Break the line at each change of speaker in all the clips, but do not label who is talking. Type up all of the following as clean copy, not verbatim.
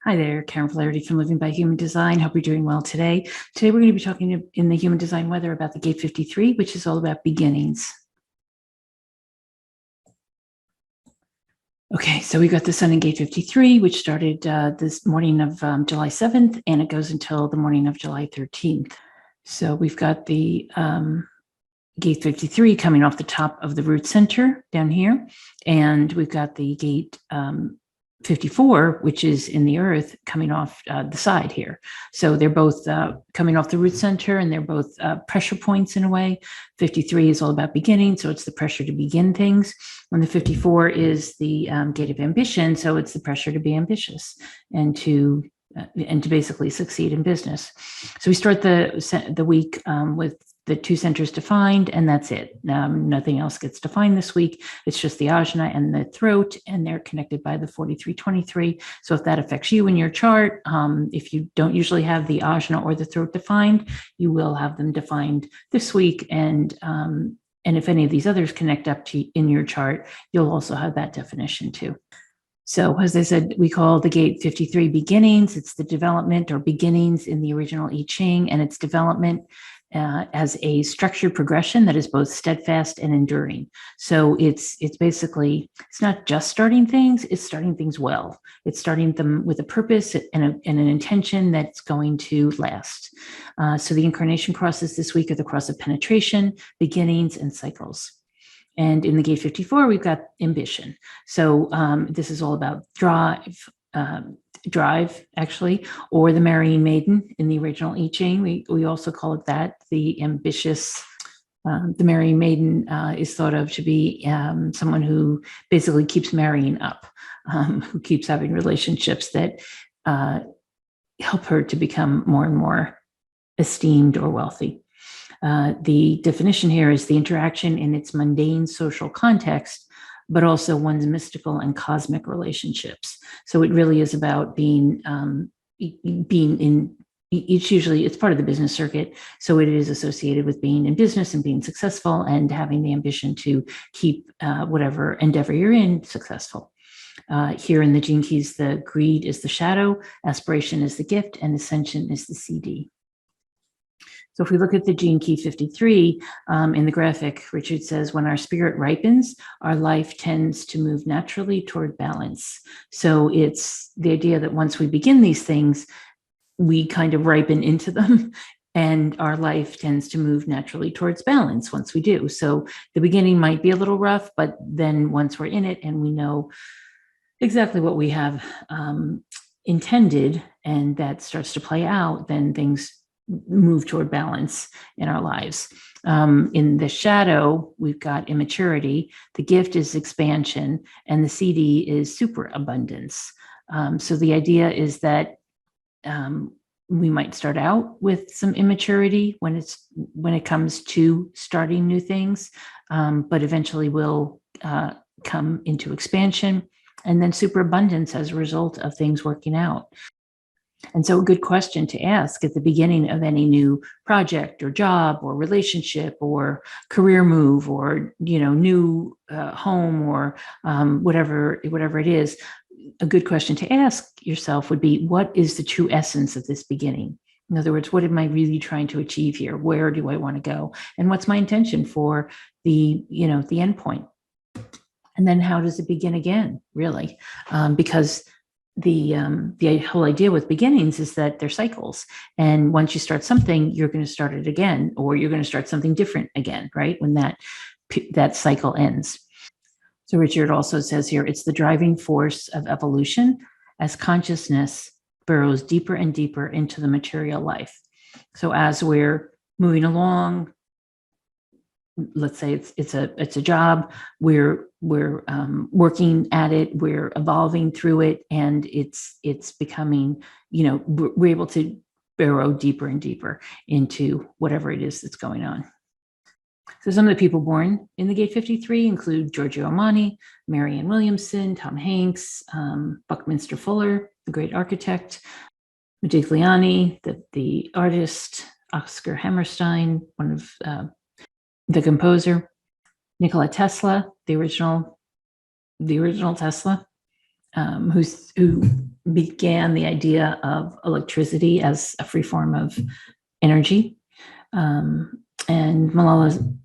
Hi there, Karen Flaherty from Living by Human Design. Hope you're doing well today. Today we're going to be talking in the Human Design Weather about the Gate 53, which is all about beginnings. Okay, so we got the sun in Gate 53, which started this morning of July 7th, and it goes until the morning of July 13th. So we've got the Gate 53 coming off the top of the root center down here, and we've got the Gate 54, which is in the earth, coming off the side here. So they're both coming off the root center, and they're both pressure points in a way. 53 is all about beginning, so it's the pressure to begin things. And the 54 is the gate of ambition, so it's the pressure to be ambitious and to basically succeed in business. So we start the week with the two centers defined, and that's it. Nothing else gets defined this week. It's just the ajna and the throat, and they're connected by the 4323. So if that affects you in your chart, if you don't usually have the ajna or the throat defined, you will have them defined this week. And if any of these others connect up to in your chart, you'll also have that definition too. So as I said, we call the Gate 53 beginnings. It's the development or beginnings in the original I Ching, and its development as a structured progression that is both steadfast and enduring. So it's basically, it's not just starting things, it's starting things well. It's starting them with a purpose and an intention that's going to last. So the incarnation crosses this week are the cross of penetration, beginnings, and cycles. And in the Gate 54, we've got ambition. So this is all about drive, actually, or the marrying maiden in the original I Ching. We also call it that, the ambitious. The marrying maiden is thought of to be someone who basically keeps marrying up, who keeps having relationships that help her to become more and more esteemed or wealthy. The definition here is the interaction in its mundane social context, but also one's mystical and cosmic relationships. So it really is about being in, it's part of the business circuit. So it is associated with being in business and being successful and having the ambition to keep whatever endeavor you're in successful. Here in the Gene Keys, the greed is the shadow, aspiration is the gift, and ascension is the CD. So if we look at the Gene Key 53 in the graphic, Richard says, when our spirit ripens, our life tends to move naturally toward balance. So it's the idea that once we begin these things, we kind of ripen into them, and our life tends to move naturally towards balance once we do. So the beginning might be a little rough, but then once we're in it and we know exactly what we have intended, and that starts to play out, then things move toward balance in our lives. In the shadow, we've got immaturity. The gift is expansion, and the CD is superabundance. So the idea is that we might start out with some immaturity when it comes to starting new things, but eventually we'll come into expansion, and then superabundance as a result of things working out. And so a good question to ask at the beginning of any new project or job or relationship or career move or, new home or whatever it is, a good question to ask yourself would be, what is the true essence of this beginning? In other words, what am I really trying to achieve here? Where do I want to go? And what's my intention for the end point? And then how does it begin again, really? Because the whole idea with beginnings is that they're cycles, and once you start something, you're going to start it again, or you're going to start something different again, right, when that cycle ends. So Richard also says here, it's the driving force of evolution as consciousness burrows deeper and deeper into the material life. So as we're moving along, let's say it's a job, we're working at it, we're evolving through it, and it's becoming, we're able to burrow deeper and deeper into whatever it is that's going on. So some of the people born in the Gate 53 include Giorgio Armani, Marianne Williamson, Tom Hanks, Buckminster Fuller, the great architect, Modigliani, the artist, Oscar Hammerstein, one of the composer, Nikola Tesla, the original Tesla, who began the idea of electricity as a free form of energy. And Malala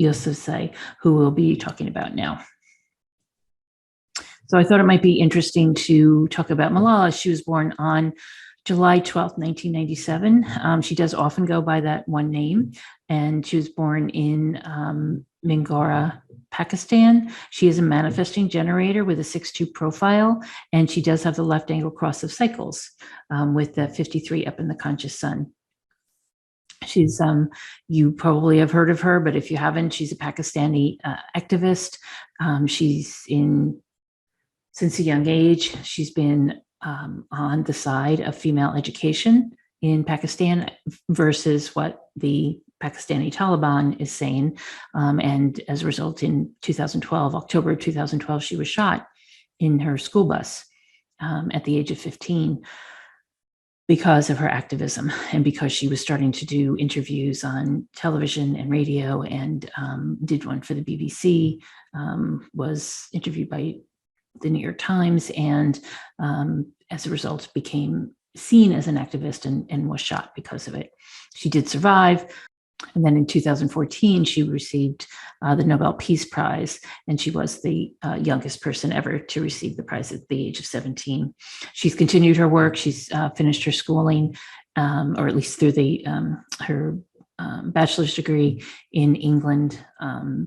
Yousafzai, who we'll be talking about now. So I thought it might be interesting to talk about Malala. She was born on July 12th, 1997. She does often go by that one name, and she was born in Mingora, Pakistan. She is a manifesting generator with a 6-2 profile, and she does have the left angle cross of cycles with the 53 up in the conscious sun. She's, you probably have heard of her, but if you haven't, she's a Pakistani activist. She's since a young age, she's been on the side of female education in Pakistan versus what the Pakistani Taliban is saying. And as a result, in 2012, October 2012, she was shot in her school bus at the age of 15 because of her activism and because she was starting to do interviews on television and radio, and did one for the BBC, was interviewed by the New York Times, and as a result became seen as an activist and was shot because of it. She did survive. And then in 2014, she received the Nobel Peace Prize, and she was the youngest person ever to receive the prize at the age of 17. She's continued her work. She's finished her schooling, or at least through her bachelor's degree in England.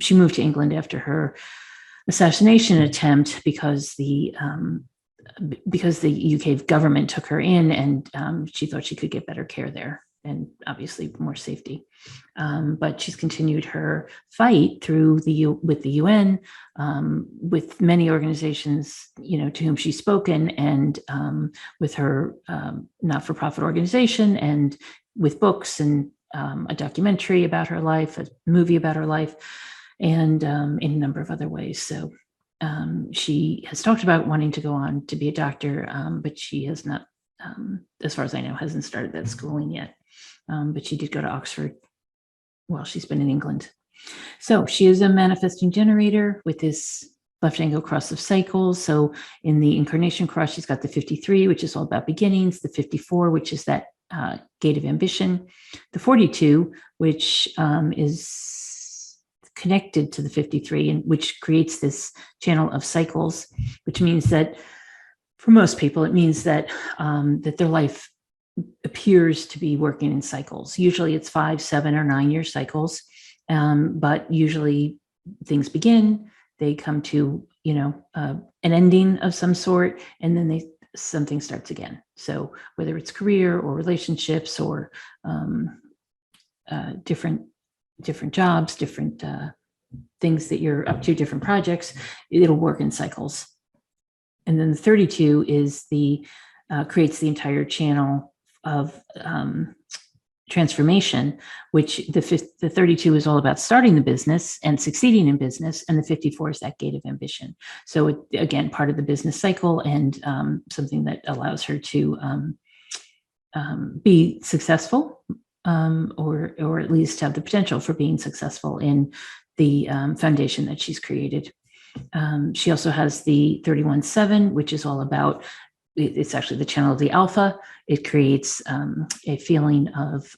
She moved to England after her assassination attempt because the UK government took her in, and she thought she could get better care there and obviously more safety. But she's continued her fight through with the UN, with many organizations, to whom she's spoken, and with her not-for-profit organization, and with books and a documentary about her life, a movie about her life, and in a number of other ways. So she has talked about wanting to go on to be a doctor, but she has not, as far as I know, hasn't started that schooling yet. But she did go to Oxford while she's been in England. So she is a manifesting generator with this left angle cross of cycles. So in the incarnation cross, she's got the 53, which is all about beginnings, the 54, which is that gate of ambition, the 42, which is connected to the 53, and which creates this channel of cycles, which means that for most people, it means that that their life appears to be working in cycles. Usually it's 5, 7, or 9-year cycles, but usually things begin, they come to an ending of some sort, and then something starts again. So whether it's career or relationships or different jobs, different things that you're up to, different projects, it'll work in cycles. And then the 32 is creates the entire channel of transformation, which the 32 is all about starting the business and succeeding in business, and the 54 is that gate of ambition. So it, again, part of the business cycle, and something that allows her to be successful, or at least have the potential for being successful in the foundation that she's created. She also has the 31-7, which is all about, it's actually the channel of the alpha. It creates a feeling of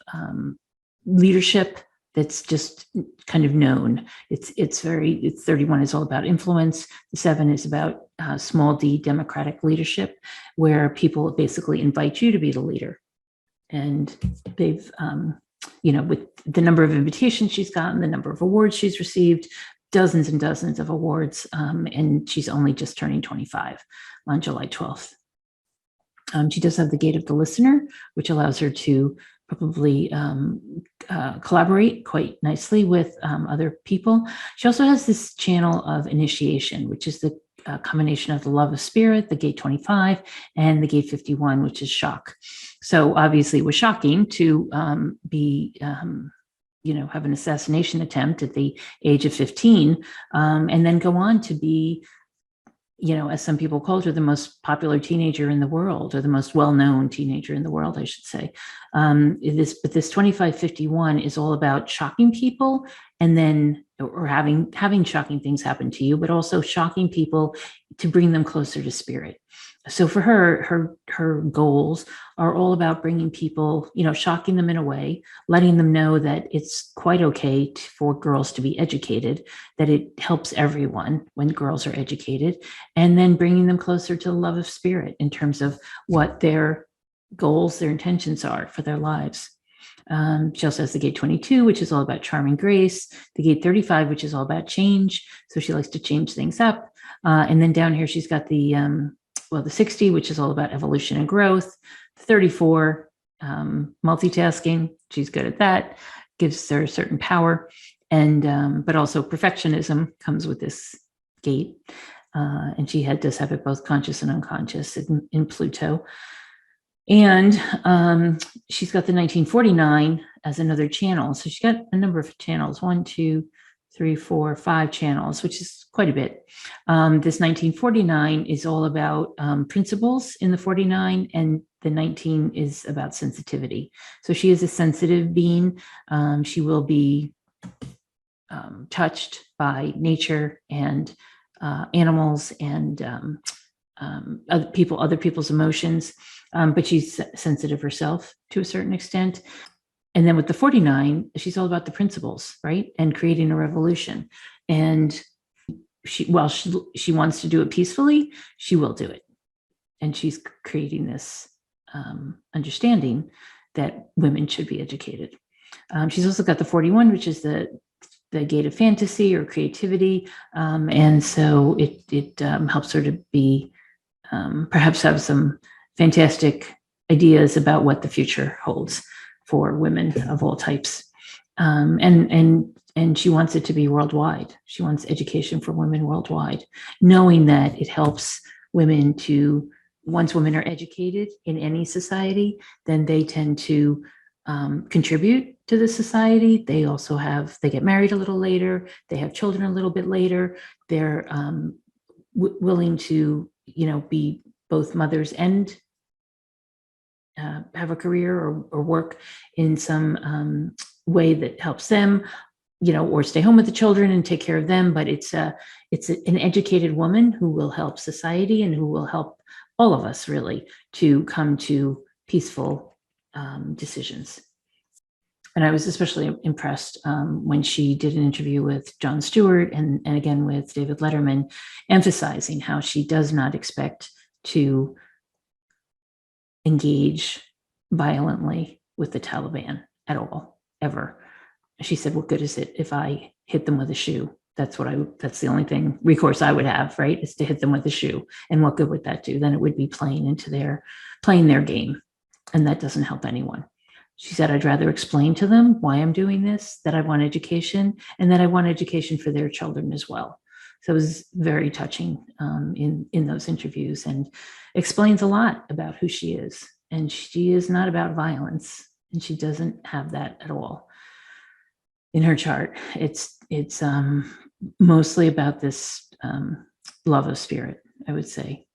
leadership that's just kind of known. It's 31 is all about influence. The 7 is about small d democratic leadership, where people basically invite you to be the leader. And they've, with the number of invitations she's gotten, the number of awards she's received, dozens and dozens of awards, and she's only just turning 25 on July 12th. She does have the gate of the listener, which allows her to probably collaborate quite nicely with other people. She also has this channel of initiation, which is the combination of the love of spirit, the gate 25, and the gate 51, which is shock. So obviously it was shocking to have an assassination attempt at the age of 15, and then go on to be as some people called her, the most popular teenager in the world, or the most well-known teenager in the world, I should say. But this 2551 is all about shocking people, and then, or having shocking things happen to you, but also shocking people to bring them closer to spirit. So for her goals are all about bringing people, shocking them in a way, letting them know that it's quite okay for girls to be educated, that it helps everyone when girls are educated, and then bringing them closer to the love of spirit in terms of what their goals, their intentions are for their lives. She also has the gate 22, which is all about charm and grace, the gate 35, which is all about change. So she likes to change things up. And then down here, she's got the 60, which is all about evolution and growth. 34, multitasking. She's good at that, gives her a certain power. And but also perfectionism comes with this gate. And she does have it both conscious and unconscious in Pluto. And she's got the 1949 as another channel. So she's got a number of channels, 1, 2, 3, 4, 5 channels, which is quite a bit. This 1949 is all about principles in the 49, and the 19 is about sensitivity. So she is a sensitive being. She will be touched by nature and animals and other people's emotions. But she's sensitive herself to a certain extent. And then with the 49, she's all about the principles, right? And creating a revolution. And she wants to do it peacefully, she will do it. And she's creating this understanding that women should be educated. She's also got the 41, which is the gate of fantasy or creativity. And so it helps her to be, perhaps have some fantastic ideas about what the future holds for women of all types. And she wants it to be worldwide. She wants education for women worldwide, knowing that it helps women to, once women are educated in any society, then they tend to contribute to the society. They also they get married a little later. They have children a little bit later. They're willing to, be both mothers and have a career or work in some way that helps them, or stay home with the children and take care of them. But it's an educated woman who will help society and who will help all of us really to come to peaceful decisions. And I was especially impressed when she did an interview with Jon Stewart and again with David Letterman, emphasizing how she does not expect to engage violently with the Taliban at all, ever. She said, what good is it if I hit them with a shoe? That's the only recourse I would have, right? Is to hit them with a shoe. And what good would that do? Then it would be playing their game. And that doesn't help anyone. She said, I'd rather explain to them why I'm doing this, that I want education, and that I want education for their children as well. So it was very touching in those interviews, and explains a lot about who she is. And she is not about violence, and she doesn't have that at all in her chart. It's mostly about this love of spirit, I would say,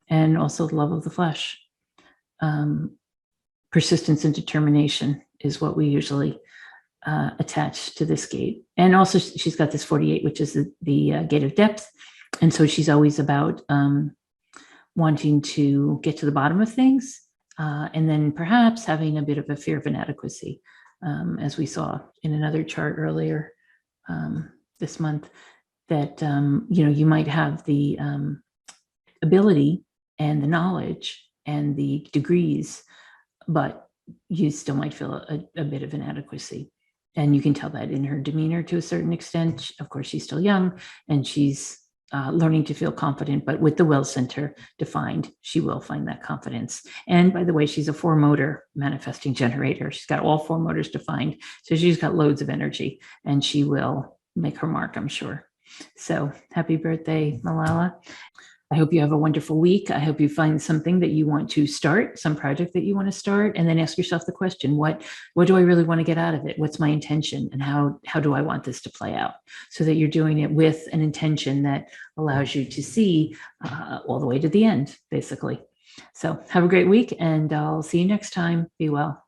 and also the love of the flesh. Persistence and determination is what we usually attach to this gate. And also she's got this 48, which is the gate of depth. And so she's always about wanting to get to the bottom of things, and then perhaps having a bit of a fear of inadequacy, as we saw in another chart earlier this month, that you might have the ability and the knowledge and the degrees, but you still might feel a bit of inadequacy. And you can tell that in her demeanor to a certain extent. Of course, she's still young and she's learning to feel confident, but with the will center defined, she will find that confidence. And by the way, she's a 4-motor manifesting generator. She's got all 4 motors defined. So she's got loads of energy and she will make her mark, I'm sure. So happy birthday, Malala. I hope you have a wonderful week. I hope you find something that you want to start, some project that you want to start, and then ask yourself the question, what do I really want to get out of it? What's my intention, and how do I want this to play out? So that you're doing it with an intention that allows you to see all the way to the end, basically. So have a great week, and I'll see you next time. Be well.